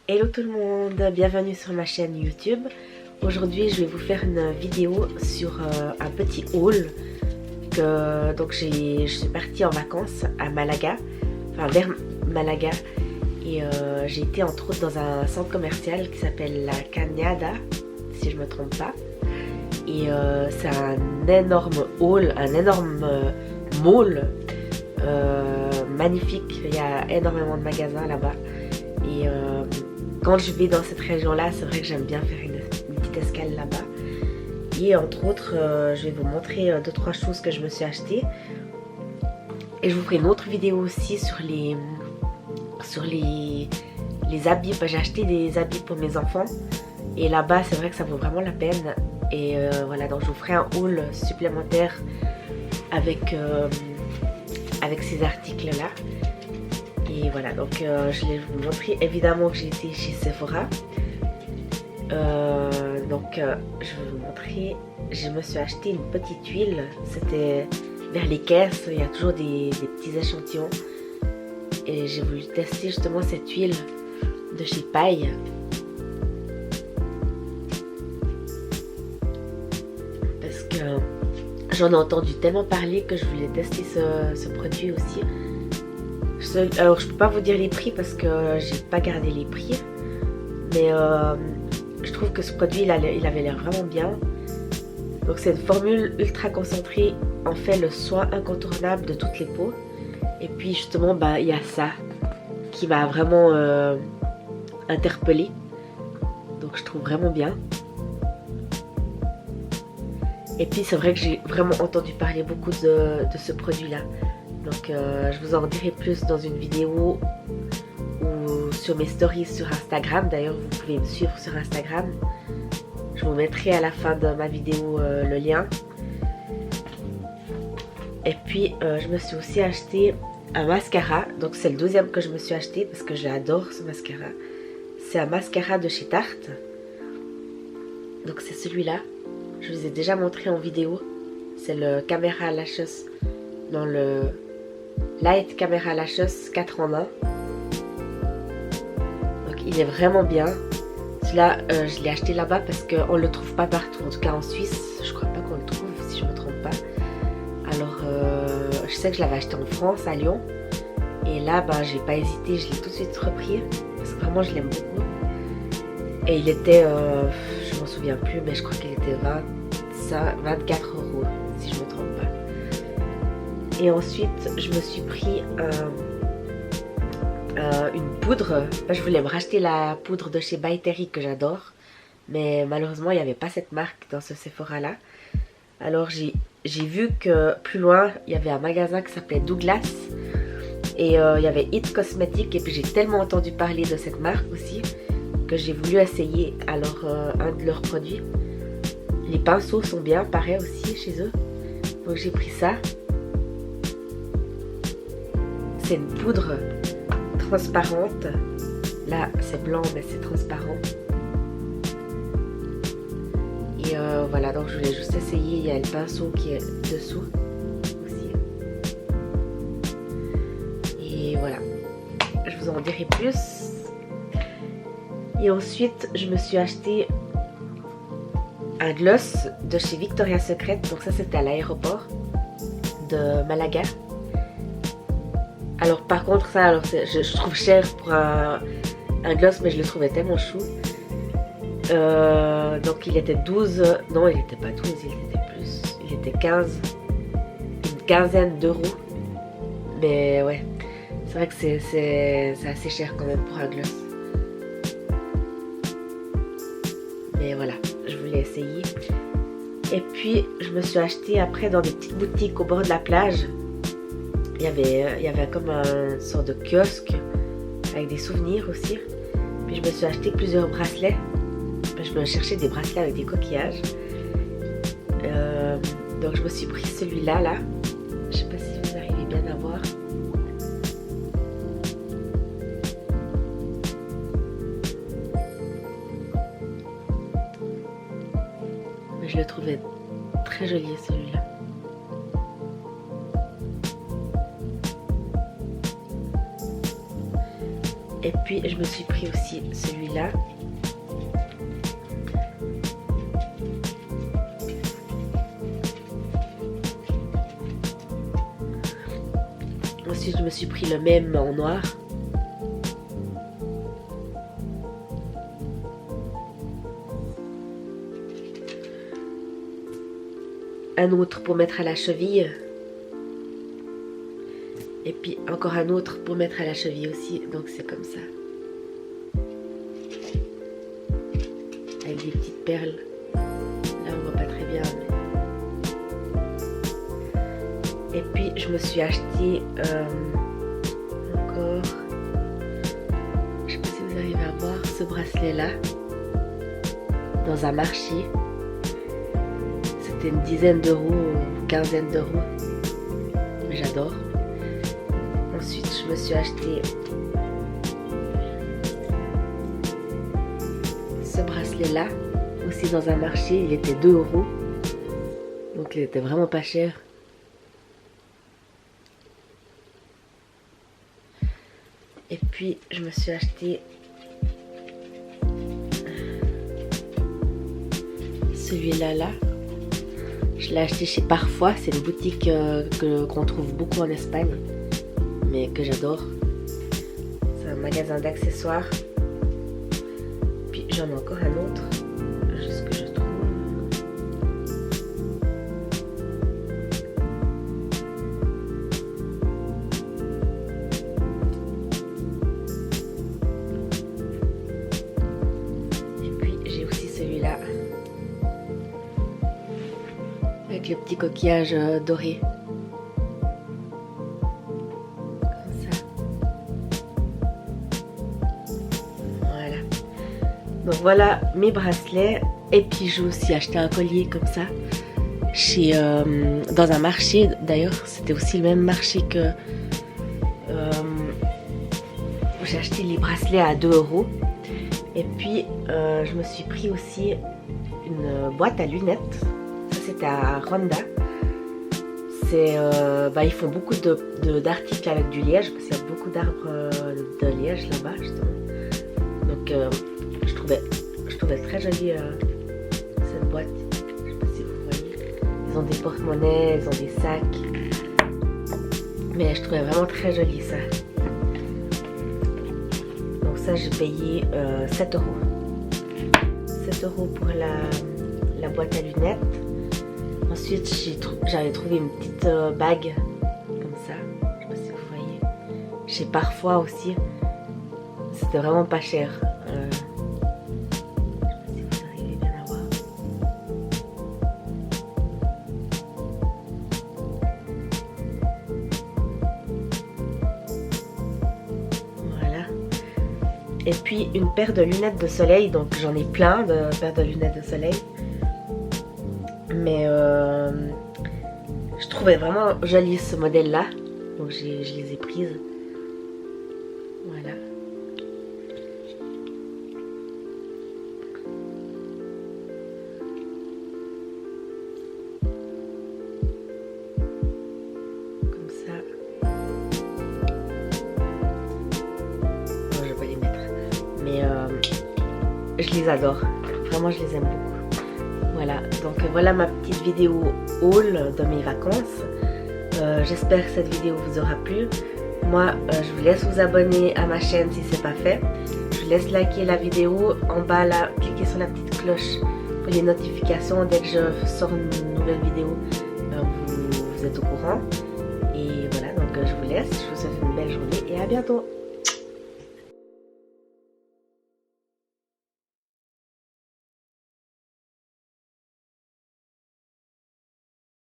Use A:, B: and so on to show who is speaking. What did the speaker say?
A: Hello tout le monde, bienvenue sur ma chaîne YouTube. Aujourd'hui je vais vous faire une vidéo sur un petit haul que je suis partie en vacances à Malaga, enfin vers Malaga, et j'ai été entre autres dans un centre commercial qui s'appelle la Cañada, si je me trompe pas. Et c'est un énorme hall, un énorme mall magnifique. Il y a énormément de magasins là-bas. Et quand je vais dans cette région-là, c'est vrai que j'aime bien faire une petite escale là-bas. Et entre autres, je vais vous montrer 2-3 choses que je me suis achetées. Et je vous ferai une autre vidéo aussi sur les habits. J'ai acheté des habits pour mes enfants. Et là-bas, c'est vrai que ça vaut vraiment la peine. Et voilà, donc je vous ferai un haul supplémentaire avec ces articles-là. Et voilà, donc je vais vous montrer évidemment que j'ai été chez Sephora. Je vais vous montrer, je me suis acheté une petite huile. C'était vers les caisses, il y a toujours des petits échantillons. Et j'ai voulu tester justement cette huile de chez Paille. Parce que j'en ai entendu tellement parler que je voulais tester ce produit aussi. Alors je peux pas vous dire les prix parce que j'ai pas gardé les prix, mais je trouve que ce produit il avait l'air vraiment bien. Donc c'est une formule ultra concentrée, en fait le soin incontournable de toutes les peaux. Et puis justement il y a ça qui m'a vraiment interpellée, donc je trouve vraiment bien. Et puis c'est vrai que j'ai vraiment entendu parler beaucoup de ce produit là. Donc je vous en dirai plus dans une vidéo ou sur mes stories sur Instagram. D'ailleurs vous pouvez me suivre sur Instagram. Je vous mettrai à la fin de ma vidéo le lien. Et puis je me suis aussi acheté un mascara. Donc c'est le deuxième que je me suis acheté parce que j'adore ce mascara. C'est un mascara de chez Tarte. Donc c'est celui-là. Je vous ai déjà montré en vidéo. C'est le Camera Lashes dans le Light Camera Lashes 4 en 1. Donc il est vraiment bien. Celui-là je l'ai acheté là-bas parce qu'on ne le trouve pas partout. En tout cas en Suisse, je crois pas qu'on le trouve si je me trompe pas. Alors je sais que je l'avais acheté en France, à Lyon. Et là j'ai pas hésité, je l'ai tout de suite repris. Parce que vraiment je l'aime beaucoup. Et il était, je m'en souviens plus, mais je crois qu'il était 24 € si je me trompe pas. Et ensuite, je me suis pris une poudre. Je voulais me racheter la poudre de chez By Terry que j'adore. Mais malheureusement, il n'y avait pas cette marque dans ce Sephora-là. Alors, j'ai vu que plus loin, il y avait un magasin qui s'appelait Douglas. Et il y avait It Cosmetics. Et puis, j'ai tellement entendu parler de cette marque aussi que j'ai voulu essayer alors un de leurs produits. Les pinceaux sont bien, pareil aussi chez eux. Donc, j'ai pris ça. C'est une poudre transparente. Là, c'est blanc, mais c'est transparent. Et voilà, donc je voulais juste essayer. Il y a le pinceau qui est dessous aussi. Et voilà. Je vous en dirai plus. Et ensuite, je me suis acheté un gloss de chez Victoria's Secret. Donc ça, c'était à l'aéroport de Malaga. Alors par contre ça, je trouve cher pour un gloss, mais je le trouvais tellement chou. Donc il était 12, non il était pas 12, il était plus, il était 15, une quinzaine d'euros. Mais ouais, c'est vrai que c'est assez cher quand même pour un gloss. Mais voilà, je voulais essayer. Et puis je me suis acheté après dans des petites boutiques au bord de la plage. Il y avait comme un sort de kiosque avec des souvenirs aussi. Puis je me suis acheté plusieurs bracelets. Je me cherchais des bracelets avec des coquillages. Donc je me suis pris celui-là là. Je sais pas si vous arrivez bien à voir. Mais je le trouvais très joli celui-là. Et puis je me suis pris aussi celui-là. Ensuite je me suis pris le même en noir. Un autre pour mettre à la cheville. Et puis encore un autre pour mettre à la cheville aussi. Donc c'est comme ça. Avec des petites perles. Là on voit pas très bien. Mais... Et puis je me suis acheté encore... Je sais pas si vous arrivez à voir ce bracelet là. Dans un marché. C'était une dizaine d'euros, une quinzaine d'euros. Mais j'adore. Ensuite, je me suis acheté ce bracelet-là, aussi dans un marché. Il était 2 euros. Donc, il était vraiment pas cher. Et puis, je me suis acheté celui-là, là. Je l'ai acheté chez Parfois, c'est une boutique qu'on trouve beaucoup en Espagne, mais que j'adore. C'est un magasin d'accessoires. Puis j'en ai encore un autre, juste que je trouve. Et puis j'ai aussi celui-là. Avec le petit coquillage doré. Comme ça. Voilà. Donc voilà mes bracelets. Et puis j'ai aussi acheté un collier comme ça. Chez, dans un marché. D'ailleurs, c'était aussi le même marché que... où j'ai acheté les bracelets à 2 euros. Et puis je me suis pris aussi une boîte à lunettes. C'était à Ronda. Ils font beaucoup d'articles avec du liège parce qu'il y a beaucoup d'arbres de liège là-bas justement. Donc je trouvais très jolie cette boîte. Je sais pas si vous voyez. Ils ont des porte-monnaies, ils ont des sacs. Mais je trouvais vraiment très joli ça. Donc ça j'ai payé 7 euros. 7 euros pour la boîte à lunettes. Ensuite, j'avais trouvé une petite bague comme ça. Je sais pas si vous voyez. Chez Parfois aussi. C'était vraiment pas cher. Je sais pas si vous arrivez bien à voir. Voilà. Et puis une paire de lunettes de soleil. Donc j'en ai plein de paires de lunettes de soleil. Mais je trouvais vraiment joli ce modèle là, donc je les ai prises. Voilà. Comme ça. Bon, je vais pas les mettre. Mais je les adore. Vraiment, je les aime beaucoup. Voilà, donc voilà ma petite vidéo haul de mes vacances. J'espère que cette vidéo vous aura plu. Moi, je vous laisse vous abonner à ma chaîne si ce n'est pas fait. Je vous laisse liker la vidéo. En bas là, cliquez sur la petite cloche pour les notifications. Dès que je sors une nouvelle vidéo, vous êtes au courant. Et voilà, donc je vous laisse. Je vous souhaite une belle journée et à bientôt.